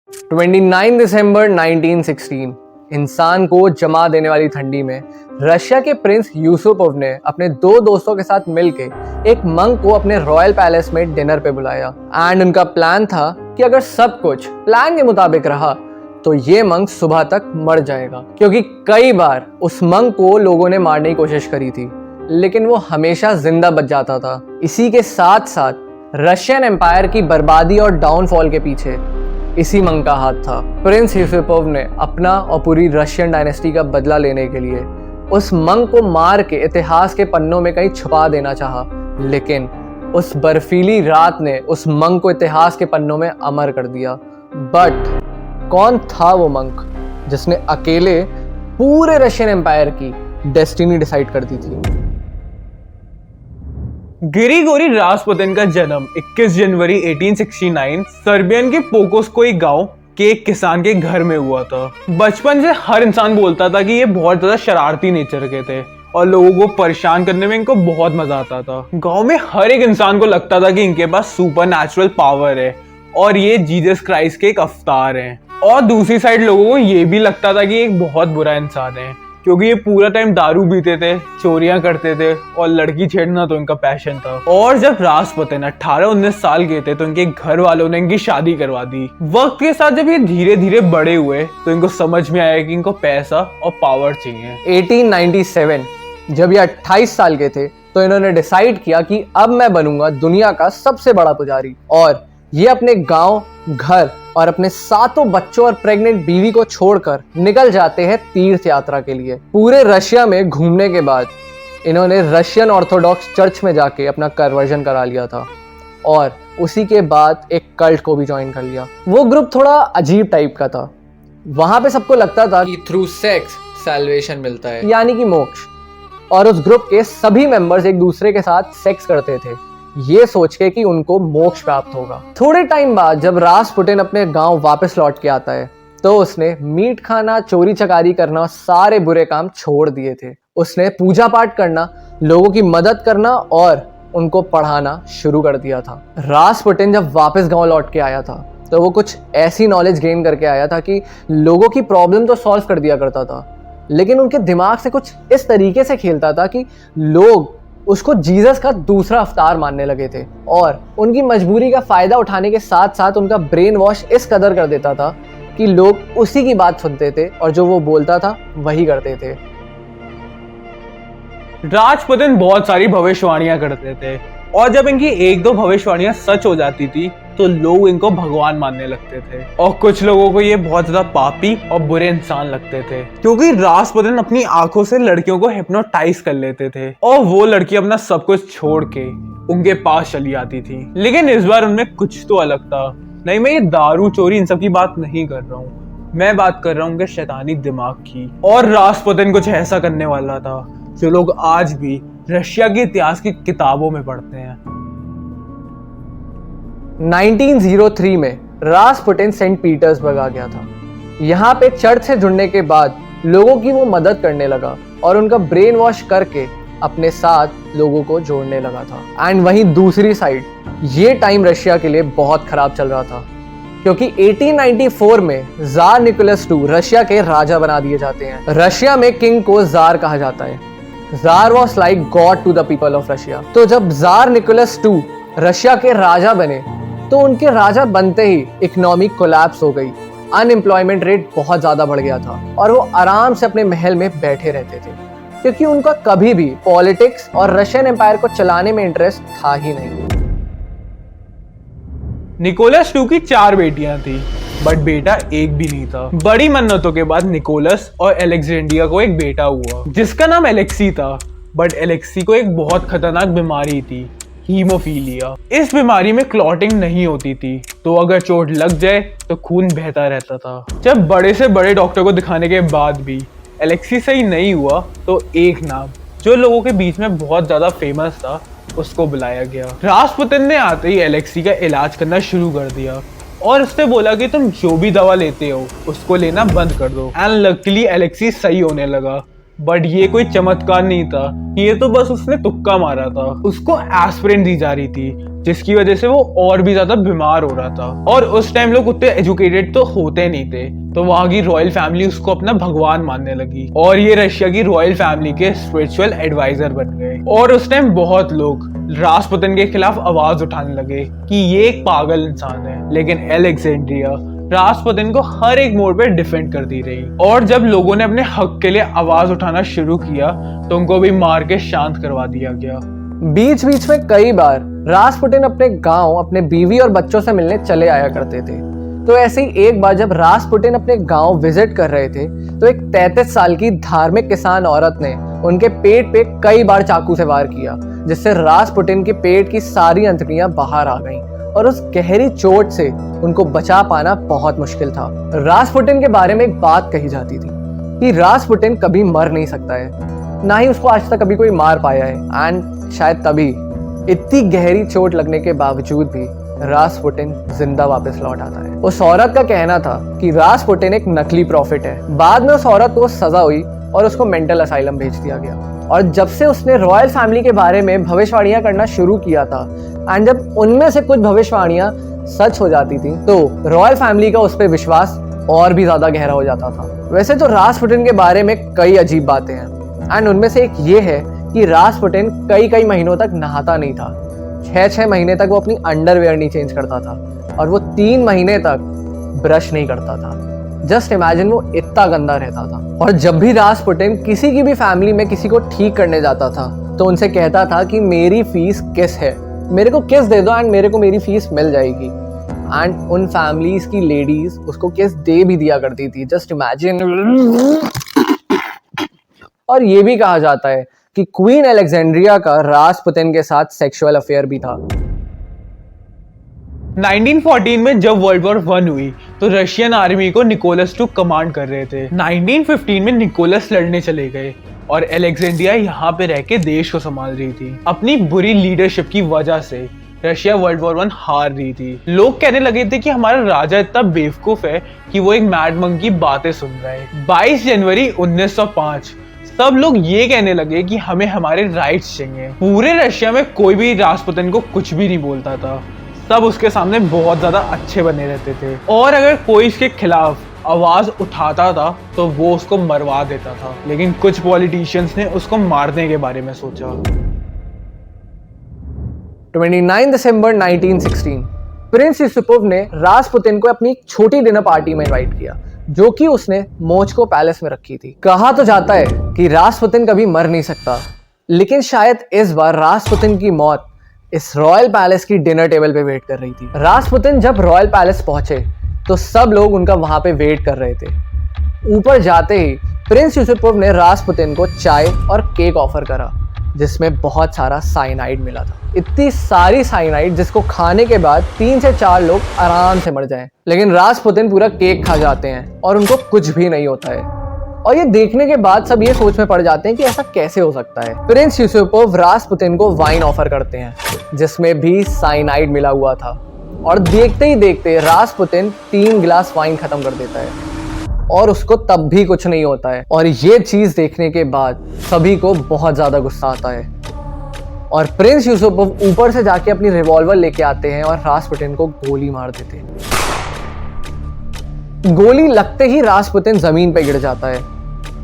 29 दिसंबर 1916 इंसान को जमा देने वाली ठंडी में रशिया के प्रिंस यूसुपोव ने अपने दो दोस्तों के साथ मिलकर एक मंक को अपने रॉयल पैलेस में डिनर पे बुलाया। एंड उनका प्लान था कि अगर सब कुछ प्लान के मुताबिक रहा तो ये मंक सुबह तक मर जाएगा, क्योंकि कई बार उस मंक को लोगों ने मारने की कोशिश करी थी लेकिन वो हमेशा जिंदा बच जाता था। इसी के साथ साथ रशियन एम्पायर की बर्बादी और डाउनफॉल के पीछे इसी मंक का हाथ था। प्रिंस यूसुपोव ने अपना और पूरी रशियन डायनेस्टी का बदला लेने के लिए उस मंक को मार के इतिहास के पन्नों में कहीं छुपा देना चाहा, लेकिन उस बर्फीली रात ने उस मंक को इतिहास के पन्नों में अमर कर दिया। बट कौन था वो मंक जिसने अकेले पूरे रशियन एम्पायर की डेस्टिनी डिसाइड कर दी थी? ग्रिगोरी रासपुतिन का जन्म 21 जनवरी 1869 सर्बियन के पोकोस्कोई गांव के एक किसान के घर में हुआ था। बचपन से हर इंसान बोलता था कि ये बहुत ज्यादा शरारती नेचर के थे और लोगों को परेशान करने में इनको बहुत मजा आता था। गांव में हर एक इंसान को लगता था कि इनके पास सुपर नेचुरल पावर है और ये जीसस क्राइस्ट के एक अवतार हैं। और दूसरी साइड लोगों को ये भी लगता था कि एक बहुत बुरा इंसान है, क्योंकि ये पूरा टाइम दारू पीते थे, चोरियां करते थे और लड़की छेड़ना तो इनका पैशन था। और जब रासपुतिन 18-19 साल के थे तो इनके घर वालों ने इनकी शादी करवा दी। वक्त के साथ जब ये धीरे धीरे बड़े हुए तो इनको समझ में आया कि इनको पैसा और पावर चाहिए। 1897 जब ये 28 साल के थे तो इन्होंने डिसाइड किया कि अब मैं बनूंगा दुनिया का सबसे बड़ा पुजारी, और ये अपने गांव, घर और अपने 7 बच्चों और प्रेग्नेंट बीवी को छोड़कर निकल जाते हैं तीर्थ यात्रा के लिए। पूरे रशिया में घूमने के बाद इन्होंने रशियन ऑर्थोडॉक्स चर्च में जाके अपना कन्वर्जन करा लिया था और उसी के बाद एक कल्ट को भी ज्वाइन कर लिया। वो ग्रुप थोड़ा अजीब टाइप का था। वहां पे सबको लगता था कि थ्रू सेक्स सैल्वेशन मिलता है, यानी कि मोक्ष, और उस ग्रुप के सभी मेंबर्स एक दूसरे के साथ सेक्स करते थे ये सोच के कि उनको मोक्ष प्राप्त होगा। थोड़े टाइम बाद जब रासपुटिन अपने गांव वापस लौट के आता है तो उसने मीट खाना, चोरी चकारी करना, सारे बुरे काम छोड़ दिए थे। उसने पूजा पाठ करना, लोगों की मदद करना और उनको पढ़ाना शुरू कर दिया था। रासपुटिन जब वापस गांव लौट के आया था तो वो कुछ ऐसी नॉलेज गेन करके आया था कि लोगों की प्रॉब्लम तो सॉल्व कर दिया करता था, लेकिन उनके दिमाग से कुछ इस तरीके से खेलता था कि लोग उसको जीसस का दूसरा अवतार मानने लगे थे और उनकी मजबूरी का फायदा उठाने के साथ साथ उनका ब्रेन वॉश इस कदर कर देता था कि लोग उसी की बात सुनते थे और जो वो बोलता था वही करते थे। रासपुतिन बहुत सारी भविष्यवाणियां करते थे और जब इनकी एक दो भविष्यवाणियां सच हो जाती थी तो लोग इनको भगवान मानने लगते थे और कुछ लोगों को ये बहुत ज्यादा पापी और बुरे इंसान लगते थे, क्योंकि रासपुतिन अपनी आंखों से लड़कियों को हिप्नोटाइज कर लेते थे और वो लड़की अपना सब कुछ छोड़ के उनके पास चली आती थी। लेकिन इस बार उनमें कुछ तो अलग था। नहीं, मैं ये दारू चोरी इन सब की बात नहीं कर रहा हूँ, मैं बात कर रहा हूँ उनके शैतानी दिमाग की। और रासपुतिन कुछ ऐसा करने वाला था जो लोग आज भी रशिया के इतिहास की किताबों में पढ़ते हैं। 1903 में रासपुटिन सेंट पीटर्सबर्ग आ गया था। यहाँ पे चर्च से जुड़ने के बाद लोगों की वो मदद करने लगा और उनका ब्रेन वॉश करके अपने साथ लोगों को जोड़ने लगा था। एंड वहीं दूसरी साइड ये टाइम रशिया के लिए बहुत खराब चल रहा था, क्योंकि 1894 में जार निकोलस II रशिया के राजा बना दिए जाते हैं। रशिया में किंग को जार कहा जाता है। Tsar was like god to the people of Russia. तो जब जार निकोलस II रशिया के राजा बने तो उनके राजा बनते ही इकोनॉमिक कोलैप्स हो गई, अनएम्प्लॉयमेंट रेट बहुत ज्यादा बढ़ गया था और वो आराम से अपने महल में बैठे रहते थे, क्योंकि उनका कभी भी पॉलिटिक्स और रशियन एम्पायर को चलाने में इंटरेस्ट था ही नहीं। निकोलस II की 4 बेटियां थी, बट बेटा एक भी नहीं था। बड़ी मन्नतों के बाद निकोलस और एलेक्जेंड्रिया को एक बेटा हुआ जिसका नाम एलेक्सी था। बट एलेक्सी को एक बहुत खतरनाक बीमारी थी, हीमोफीलिया। इस बीमारी में क्लॉटिंग नहीं होती थी, तो अगर चोट लग जाए तो खून बहता रहता था। जब बड़े से बड़े डॉक्टर को दिखाने के बाद भी एलेक्सी सही नहीं हुआ तो एक नाम जो लोगों के बीच में बहुत ज्यादा फेमस था उसको बुलाया गया। रासपुतिन ने आते ही एलेक्सी का इलाज करना शुरू कर दिया और उसने बोला कि तुम जो भी दवा लेते हो उसको लेना बंद कर दो। एंड लकीली एलेक्सी सही होने लगा। बट ये कोई चमत्कार नहीं था, ये तो बस उसने तुक्का मारा था। उसको एस्पिरिन दी जा रही थी जिसकी वजह से वो और भी ज्यादा बीमार हो रहा था। और उस टाइम लोग उतने एजुकेटेड तो होते नहीं थे, तो वहां की रॉयल फैमिली उसको अपना भगवान मानने लगी और ये रशिया की रॉयल फैमिली के स्पिरिचुअल एडवाइजर बन गए। और उस टाइम बहुत लोग रासपुतिन के खिलाफ आवाज उठाने लगे कि ये एक पागल इंसान है, लेकिन अलेक्जेंड्रिया रासपुतिन को हर एक मोड़ पे डिफेंड करती रही। और जब लोगों ने अपने हक के लिए आवाज उठाना शुरू किया तो उनको भी मार के शांत करवा दिया गया। बीच बीच में कई बार रासपुटिन अपने गांव अपने बीवी और बच्चों से मिलने चले आया करते थे। तो ऐसे ही एक बार जब रासपुटिन अपने गांव विजिट कर रहे थे तो एक 33 साल की धार्मिक किसान औरत ने उनके पेट पे कई बार चाकू से वार किया, जिससे रासपुटिन के पेट की सारी अंतड़ियां बाहर आ गईं और उस गहरी चोट से उनको बचा पाना बहुत मुश्किल था। रासपुटिन के बारे में एक बात कही जाती थी कि रासपुटिन कभी मर नहीं सकता है, ना ही उसको आज तक कभी कोई मार पाया है। एंड शायद तभी इतनी गहरी चोट लगने के बावजूद भी रासपुटिन जिंदा वापस लौट आता है। उस औरत का कहना था कि रासपुटिन एक नकली प्रॉफिट है। बाद में उस औरत को सजा हुई और उसको मेंटल असाइलम भेज दिया गया। और जब से उसने रॉयल फैमिली के बारे में भविष्यवाणियां करना शुरू किया था एंड जब उनमें से कुछ भविष्यवाणियां सच हो जाती थी तो रॉयल फैमिली का उस पर विश्वास और भी ज्यादा गहरा हो जाता था। वैसे तो रासपुटिन के बारे में कई अजीब बातें हैं एंड उनमें से एक ये है कि रासपुटिन कई महीनों तक नहाता नहीं था। 6 महीने तक वो अपनी अंडरवेयर नहीं चेंज करता था और वो 3 महीने तक ब्रश नहीं करता था। जस्ट इमेजिन, वो इतना गंदा रहता था। और जब भी रासपुटिन किसी की भी फैमिली में किसी को ठीक करने जाता था तो उनसे कहता था कि मेरी फीस किस है, मेरे को किस दे दो एंड मेरे को मेरी फीस मिल जाएगी। एंड उन फैमिलीज की लेडीज उसको किस दे भी दिया करती थी, जस्ट इमेजिन। और ये भी कहा जाता है कि क्वीन अलेक्जेंड्रिया का रासपुतिन के साथ सेक्सुअल अफेयर भी था। 1914 में जब वर्ल्ड वॉर 1 हुई तो रशियन आर्मी को निकोलस II कमांड कर रहे थे। 1915 में निकोलस लड़ने चले गए और अलेक्जेंड्रिया यहाँ पे रह के देश को संभाल रही थी। अपनी बुरी लीडरशिप की वजह से रशिया वर्ल्ड वॉर 1 हार रही थी। लोग कहने लगे थे कि हमारा राजा इतना बेवकूफ है कि वो एक मैड मंक की बातें सुन रहा है। 22 जनवरी 1905 सब लोग ये कहने लगे कि हमें हमारे राइट्स चाहिए। पूरे रशिया में कोई भी रासपुतिन को कुछ भी नहीं बोलता था, सब उसके सामने बहुत ज्यादा अच्छे बने रहते थे। और अगर कोई इसके खिलाफ आवाज उठाता था तो वो उसको मरवा देता था। लेकिन कुछ पॉलिटिशियंस ने उसको मारने के बारे में सोचा। 29 दिसंबर 1916 प्रिंस यूसुपोव ने रासपुतिन को अपनी छोटी डिनर पार्टी में इनवाइट किया, जो कि उसने मोस्को पैलेस में रखी थी। कहा तो जाता है कि रासपुतिन कभी मर नहीं सकता, लेकिन शायद इस बार रासपुतिन की मौत इस रॉयल पैलेस की डिनर टेबल पे वेट कर रही थी। रासपुतिन जब रॉयल पैलेस पहुंचे तो सब लोग उनका वहां पे वेट कर रहे थे। ऊपर जाते ही प्रिंस यूसुपोव ने रासपुतिन को चाय और केक ऑफर करा, जिसमें बहुत सारा साइनाइड मिला था। इतनी सारी साइनाइड जिसको खाने के बाद 3 से 4 लोग आराम से मर जाएं। लेकिन रासपुतिन पूरा केक खा जाते हैं और उनको कुछ भी नहीं होता है। और ये देखने के बाद सब ये सोच में पड़ जाते हैं कि ऐसा कैसे हो सकता है। प्रिंस यूसुपोव रासपुतिन को वाइन ऑफर करते हैं, जिसमें भी साइनाइड मिला हुआ था। और देखते ही देखते रासपुतिन 3 गिलास वाइन खत्म कर देता है और उसको तब भी कुछ नहीं होता है। और ये चीज देखने के बाद सभी को बहुत ज्यादा गुस्सा आता है और प्रिंस यूसुपोव ऊपर से जाके अपनी रिवॉल्वर लेके आते हैं और रासपुतिन को गोली मार देते हैं। गोली लगते ही रासपुतिन जमीन पे गिर जाता है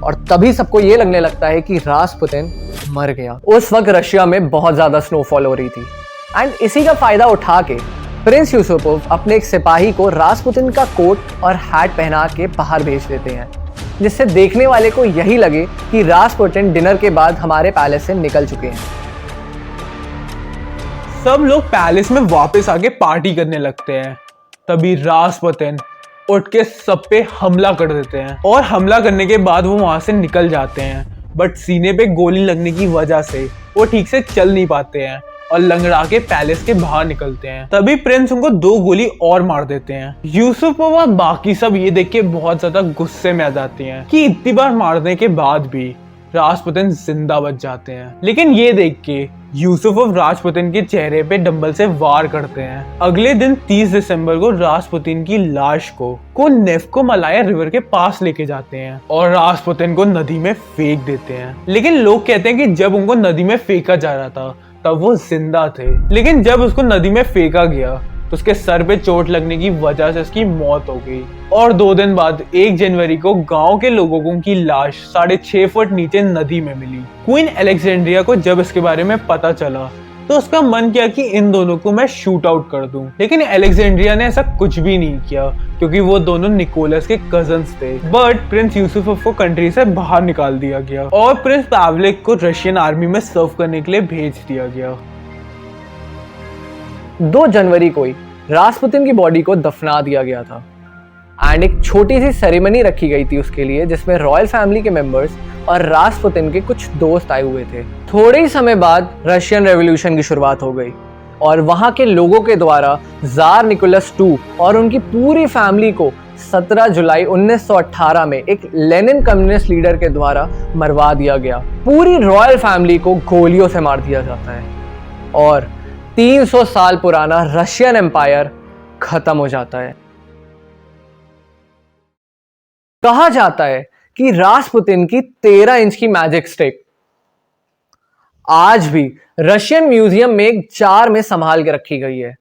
और तभी सबको ये लगने लगता है कि रासपुतिन मर गया। उस वक्त रशिया में बहुत ज्यादा स्नोफॉल हो रही थी एंड इसी का फायदा उठा के प्रिंस यूसुपोव अपने एक सिपाही को रासपुतिन का कोट और हैट पहना के बाहर भेज देते हैं, जिससे देखने वाले को यही लगे कि रासपुतिन डिनर के बाद हमारे पैलेस से निकल चुके हैं। सब लोग पैलेस में वापस आके पार्टी करने लगते हैं। तभी रासपुतिन उठ के सब पे हमला कर देते हैं और हमला करने के बाद वो वहां से निकल जाते हैं। बट सीने पे गोली लगने की वजह से वो ठीक से चल नहीं पाते हैं और लंगड़ा के पैलेस के बाहर निकलते हैं। तभी प्रिंस उनको 2 गोली और मार देते हैं। यूसुपोव और बाकी सब ये देख के बहुत ज्यादा गुस्से में आ जाती हैं कि इतनी बार मारने के बाद भी रासपुतिन जिंदा बच जाते हैं। लेकिन ये देख के यूसुपोव रासपुतिन के चेहरे पे डंबल से वार करते हैं। अगले दिन 30 दिसंबर को रासपुतिन की लाश को नेफ्को-मलाया रिवर के पास लेके जाते हैं और रासपुतिन को नदी में फेंक देते हैं। लेकिन लोग कहते हैं कि जब उनको नदी में फेंका जा रहा था तब वो जिंदा थे, लेकिन जब उसको नदी में फेंका गया तो उसके सर पे चोट लगने की वजह से उसकी मौत हो गई। और 2 दिन बाद 1 जनवरी को गांव के लोगों की लाश 6.5 फुट नीचे नदी में मिली। क्वीन अलेक्जेंड्रिया को जब इसके बारे में पता चला तो उसका मन किया कि इन दोनों को मैं शूट आउट कर दूं, लेकिन अलेक्जेंड्रिया ने ऐसा कुछ भी नहीं किया क्योंकि वो दोनों निकोलस के कजन्स थे। बट प्रिंस यूसुफ को कंट्री से बाहर निकाल दिया गया और प्रिंस पावलिक को रशियन आर्मी में सर्व करने के लिए भेज दिया गया। 2 जनवरी को ही रासपुतिन की बॉडी को दफना दिया गया था एंड एक छोटी सी सेरेमनी रखी गई थी उसके लिए, जिसमें रॉयल फैमिली के मेंबर्स और रासपुतिन के कुछ दोस्त आए हुए थे। थोड़े ही समय बाद रशियन रेवोल्यूशन की शुरुआत हो गई और वहां के लोगों के द्वारा जार निकोलस II और उनकी पूरी फैमिली को 17 जुलाई 1918 में एक लेनिन कम्युनिस्ट लीडर के द्वारा मरवा दिया गया। पूरी रॉयल फैमिली को गोलियों से मार दिया जाता है और 300 साल पुराना रशियन एम्पायर खत्म हो जाता है। कहा जाता है कि रासपुतिन की 13 इंच की मैजिक स्टिक आज भी रशियन म्यूजियम में एक जार में संभाल के रखी गई है।